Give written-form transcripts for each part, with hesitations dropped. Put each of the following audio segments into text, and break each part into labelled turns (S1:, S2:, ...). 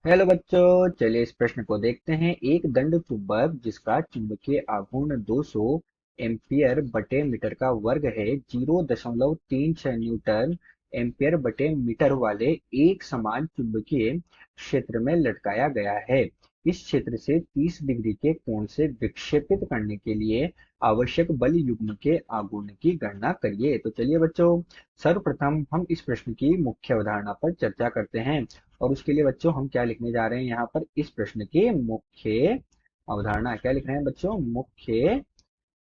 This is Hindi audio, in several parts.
S1: हेलो बच्चों, चलिए इस प्रश्न को देखते हैं। एक दंड चुंबक जिसका चुंबकीय आघूर्ण 200 एम्पियर बटे मीटर का वर्ग है 0.36 न्यूटन एम्पियर बटे मीटर वाले एक समान चुंबकीय क्षेत्र में लटकाया गया है। इस क्षेत्र से 30 डिग्री के कोण से विक्षेपित करने के लिए आवश्यक बल युग्म के आघूर्ण की गणना करिए। तो चलिए बच्चों, सर्वप्रथम हम इस प्रश्न की मुख्य अवधारणा पर चर्चा करते हैं। और उसके लिए बच्चों हम क्या लिखने जा रहे हैं यहाँ पर, इस प्रश्न की मुख्य अवधारणा क्या लिख रहे हैं बच्चों, मुख्य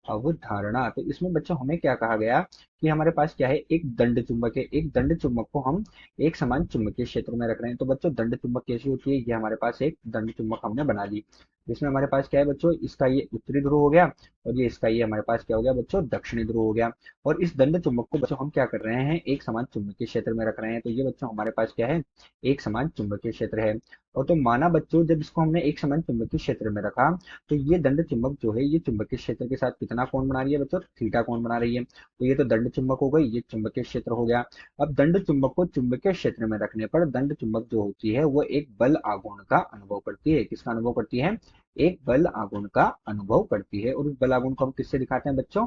S1: अवधारणा। तो इसमें बच्चों हमें क्या कहा गया कि हमारे पास क्या है, एक दंड चुंबक है। एक दंड चुंबक को हम एक समान चुंबकीय क्षेत्र में रख रहे हैं। तो बच्चों दंड चुंबक कैसी होती है, ये हमारे पास एक दंड चुंबक हमने बना ली। जिसमें हमारे पास क्या है बच्चों, इसका ये उत्तरी ध्रुव हो गया और ये इसका ये हमारे पास क्या हो गया बच्चों, दक्षिणी ध्रुव हो गया। और इस दंड चुंबक को बच्चों हम क्या कर रहे हैं, एक समान चुंबकीय क्षेत्र में रख रहे हैं। तो ये बच्चों हमारे पास क्या है, एक समान चुंबकीय क्षेत्र है। और तो माना बच्चों, जब इसको हमने एक समान चुंबकीय क्षेत्र में रखा, तो ये दंड चुंबक जो है ये चुंबकीय क्षेत्र के साथ कितना कोण बना रही है बच्चों, थीटा कोण बना रही है। तो ये तो दंड चुंबक हो गई, ये चुंबकीय क्षेत्र हो गया। अब दंड चुंबक को चुंबकीय क्षेत्र में रखने पर दंड चुंबक जो होती है वो एक बल आघूर्ण का अनुभव करती है। किसका अनुभव करती है, एक बल आघूर्ण का अनुभव करती है। और उस बल आघूर्ण को हम किससे दिखाते हैं बच्चों,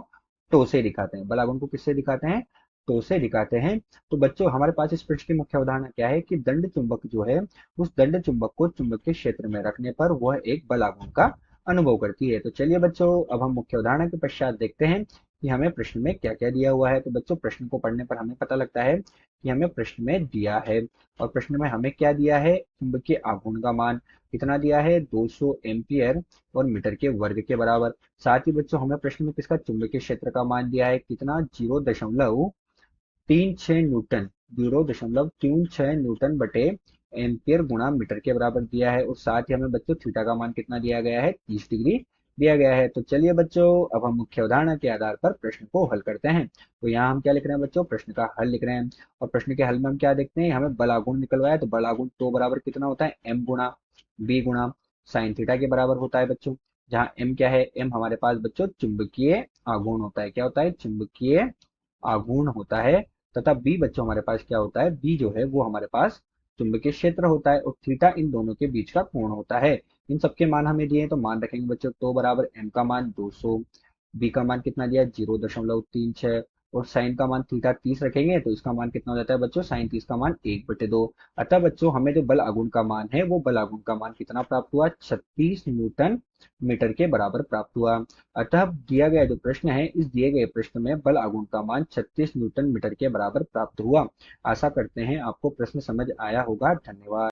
S1: टो से दिखाते हैं। बल आघूर्ण को किससे दिखाते हैं, टो से दिखाते हैं। तो बच्चों हमारे पास इस प्रश्न की मुख्य अवधारणा क्या है कि दंड चुंबक जो है, उस दंड चुंबक को चुंबकीय क्षेत्र में रखने पर वह एक बल आघूर्ण का अनुभव करती है। तो चलिए बच्चों, अब हम मुख्य उदाहरण के पश्चात देखते हैं कि हमें प्रश्न में क्या क्या दिया हुआ है। तो बच्चों प्रश्न को पढ़ने पर हमें पता लगता है कि हमें प्रश्न में दिया है। और प्रश्न में हमें क्या दिया है, चुंबकीय आघूर्ण का मान कितना दिया है, 200 एम्पियर और मीटर के वर्ग के बराबर। साथ ही बच्चों हमें प्रश्न में किसका चुंबकीय क्षेत्र का मान दिया है, कितना, 0.36 न्यूटन, 0.36 न्यूटन बटे एम्पियर गुणा मीटर के बराबर दिया है। और साथ ही हमें बच्चों थीटा का मान कितना दिया गया है, 30 डिग्री दिया गया है। तो चलिए बच्चों, अब हम मुख्य उदाहरण के आधार पर प्रश्न को हल करते हैं। तो यहाँ हम क्या लिख रहे हैं बच्चों, प्रश्न का हल लिख रहे हैं। और प्रश्न के हल में हम क्या देखते हैं, हमें बल आघूर्ण निकलवाया। तो बल आघूर्ण तो बराबर कितना होता है, एम गुणा बी गुणा साइन थीटा के बराबर होता है बच्चों। जहाँ एम क्या है, एम हमारे पास बच्चों चुंबकीय आघूर्ण होता है। क्या होता है, चुंबकीय आघूर्ण होता है। तथा बी बच्चों हमारे पास क्या होता है, बी जो है वो हमारे पास चुंबकीय क्षेत्र होता है। और थीटा इन दोनों के बीच का कोण होता है। इन सबके मान हमें दिए हैं तो मान रखेंगे बच्चों, तो बराबर एम का मान 200, बी का मान कितना दिया है, 0.36, और साइन का मान थीटा 30 रखेंगे तो इसका मान कितना हो जाता है बच्चों, साइन 30 का मान 1/2। अतः बच्चों हमें जो बल आघूर्ण का मान है वो बल आघूर्ण का मान कितना प्राप्त हुआ, 36 न्यूटन मीटर के बराबर प्राप्त हुआ। अतः दिया गया जो प्रश्न है, इस दिए गए प्रश्न में बल आघूर्ण का मान 36 न्यूटन मीटर के बराबर प्राप्त हुआ। आशा करते हैं आपको प्रश्न समझ आया होगा। धन्यवाद।